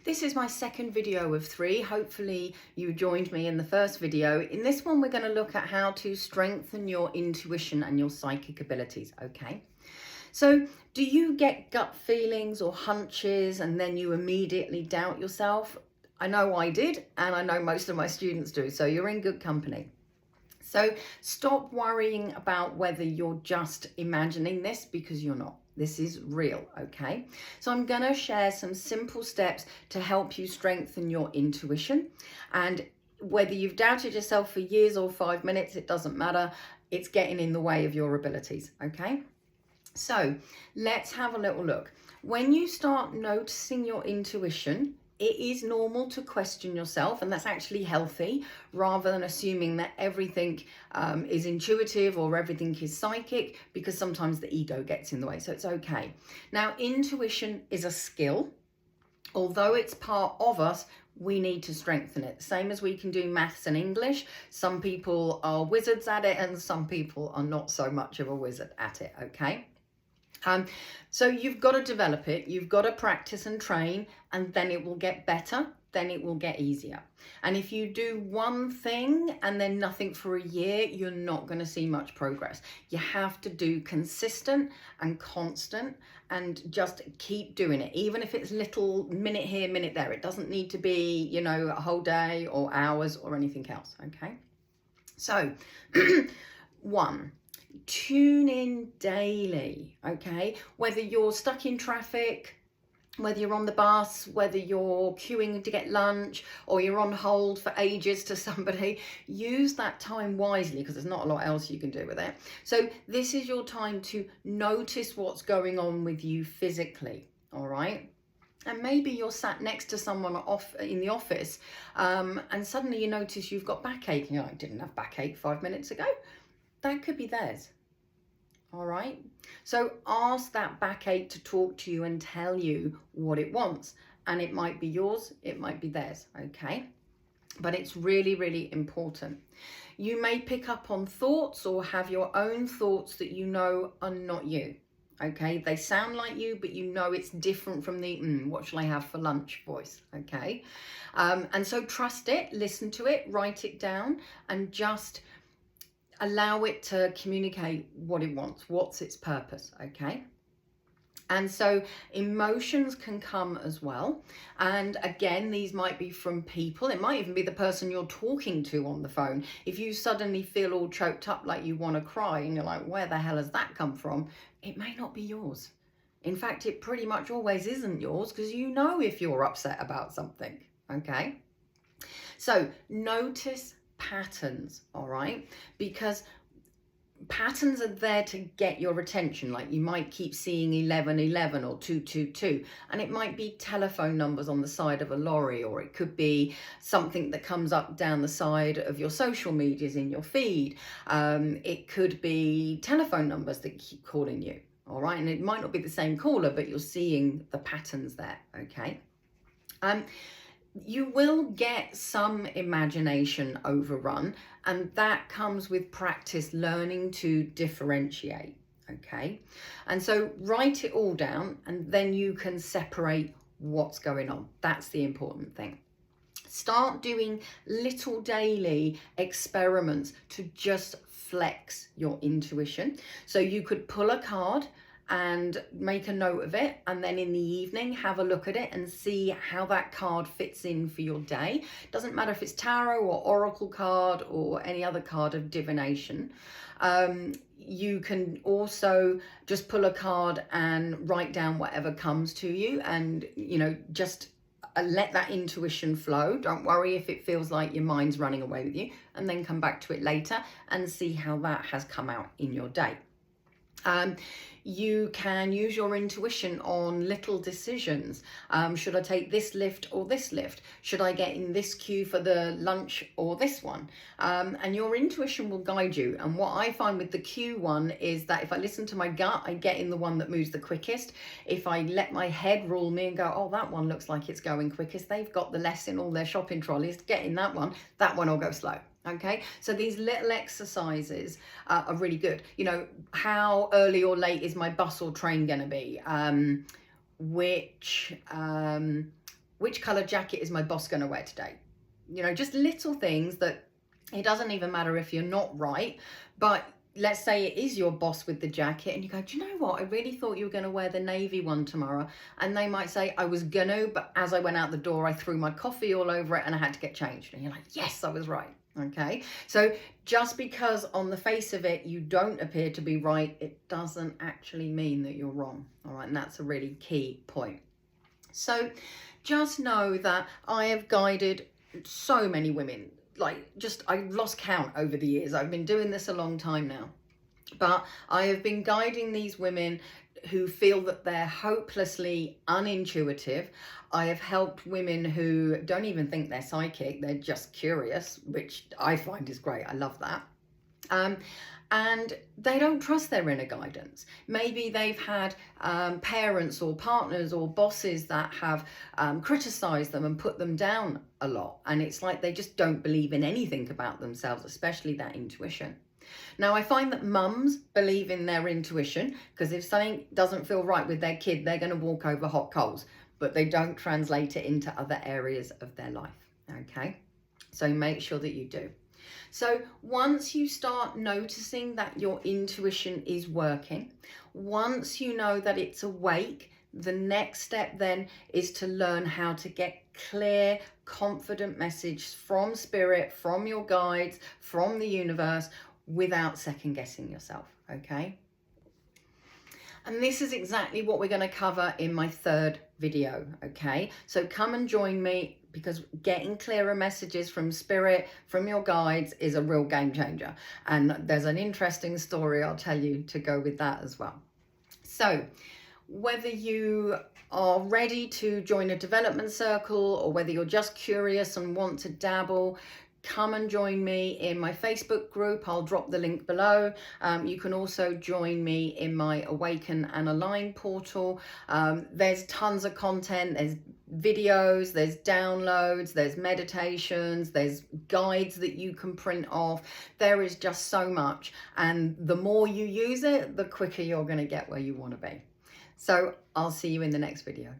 This is my second video of 3. Hopefully you joined me in the first video. In this one, we're going to look at how to strengthen your intuition and your psychic abilities, okay? So do you get gut feelings or hunches and then you immediately doubt yourself? I know I did, and I know most of my students do, so you're in good company. So stop worrying about whether you're just imagining this, because you're not. This is real, okay? So I'm gonna share some simple steps to help you strengthen your intuition. And whether you've doubted yourself for years or 5 minutes, it doesn't matter. It's getting in the way of your abilities, okay? So let's have a little look. When you start noticing your intuition, it is normal to question yourself, and that's actually healthy, rather than assuming that everything is intuitive or everything is psychic, because sometimes the ego gets in the way. So it's okay. Now, intuition is a skill. Although it's part of us, we need to strengthen it. Same as we can do maths and English. Some people are wizards at it and some people are not so much of a wizard at it, okay? So you've got to develop it, you've got to practice and train, and then it will get better, then it will get easier. And if you do one thing and then nothing for a year, you're not going to see much progress. You have to do consistent and constant and just keep doing it, even if it's little minute here, minute there. It doesn't need to be, you know, a whole day or hours or anything else, okay? So, 1. Tune in daily, okay? Whether you're stuck in traffic, whether you're on the bus, whether you're queuing to get lunch, or you're on hold for ages to somebody, use that time wisely, because there's not a lot else you can do with it. So this is your time to notice what's going on with you physically, all right? And maybe you're sat next to someone off in the office, and suddenly you notice you've got backache. You're like, I didn't have backache 5 minutes ago. That could be theirs. All right. So ask that backache to talk to you and tell you what it wants. And it might be yours, it might be theirs. Okay. But it's really, really important. You may pick up on thoughts or have your own thoughts that you know are not you. Okay. They sound like you, but you know it's different from the what shall I have for lunch voice. Okay. And so trust it, listen to it, write it down, and just allow it to communicate what it wants, what's its purpose, okay? And so emotions can come as well. And again, these might be from people. It might even be the person you're talking to on the phone. If you suddenly feel all choked up like you want to cry and you're like, where the hell has that come from? It may not be yours. In fact, it pretty much always isn't yours, because you know if you're upset about something, okay? So notice patterns, all right? Because patterns are there to get your attention. Like you might keep seeing 1111 or 222, and it might be telephone numbers on the side of a lorry, or it could be something that comes up down the side of your social medias in your feed. It could be telephone numbers that keep calling you, all right? And it might not be the same caller, but you're seeing the patterns there, okay? You will get some imagination overrun, and that comes with practice learning to differentiate, okay? And so write it all down, and then you can separate what's going on. That's the important thing. Start doing little daily experiments to just flex your intuition. So you could pull a card and make a note of it, and then in the evening have a look at it and see how that card fits in for your day. Doesn't matter if it's tarot or oracle card or any other card of divination. You can also just pull a card and write down whatever comes to you, and you know, just let that intuition flow. Don't worry if it feels like your mind's running away with you, and then come back to it later and see how that has come out in your day. You can use your intuition on little decisions. Should I take this lift or this lift? Should I get in this queue for the lunch or this one? And your intuition will guide you. And what I find with the queue one is that if I listen to my gut, I get in the one that moves the quickest. If I let my head rule me and go, oh, that one looks like it's going quickest, they've got the less in all their shopping trolleys, get in that one will go slow. Okay, so these little exercises are really good. You know, how early or late is my bus or train going to be? Which which color jacket is my boss going to wear today? You know, just little things that it doesn't even matter if you're not right, but let's say it is your boss with the jacket and you go, do you know what? I really thought you were going to wear the navy one tomorrow. And they might say, I was going to, but as I went out the door, I threw my coffee all over it and I had to get changed. And you're like, yes, I was right. Okay. So just because on the face of it, you don't appear to be right, it doesn't actually mean that you're wrong. All right. And that's a really key point. So just know that I have guided so many women. I've lost count over the years. I've been doing this a long time now, but I have been guiding these women who feel that they're hopelessly unintuitive. I have helped women who don't even think they're psychic, they're just curious, which I find is great. I love that. And they don't trust their inner guidance. Maybe they've had parents or partners or bosses that have criticized them and put them down a lot. And it's like they just don't believe in anything about themselves, especially that intuition. Now, I find that mums believe in their intuition because if something doesn't feel right with their kid, they're going to walk over hot coals, but they don't translate it into other areas of their life. Okay, so make sure that you do. So once you start noticing that your intuition is working, once you know that it's awake, the next step then is to learn how to get clear, confident messages from spirit, from your guides, from the universe, without second guessing yourself, okay? And this is exactly what we're going to cover in my third video, okay? So come and join me, because getting clearer messages from spirit, from your guides, is a real game changer. And there's an interesting story I'll tell you to go with that as well. So whether you are ready to join a development circle or whether you're just curious and want to dabble, come and join me in my Facebook group. I'll drop the link below. You can also join me in my Awaken and Align portal. There's tons of content. There's videos, there's downloads, there's meditations, there's guides that you can print off. There is just so much. And the more you use it, the quicker you're going to get where you want to be. So I'll see you in the next video.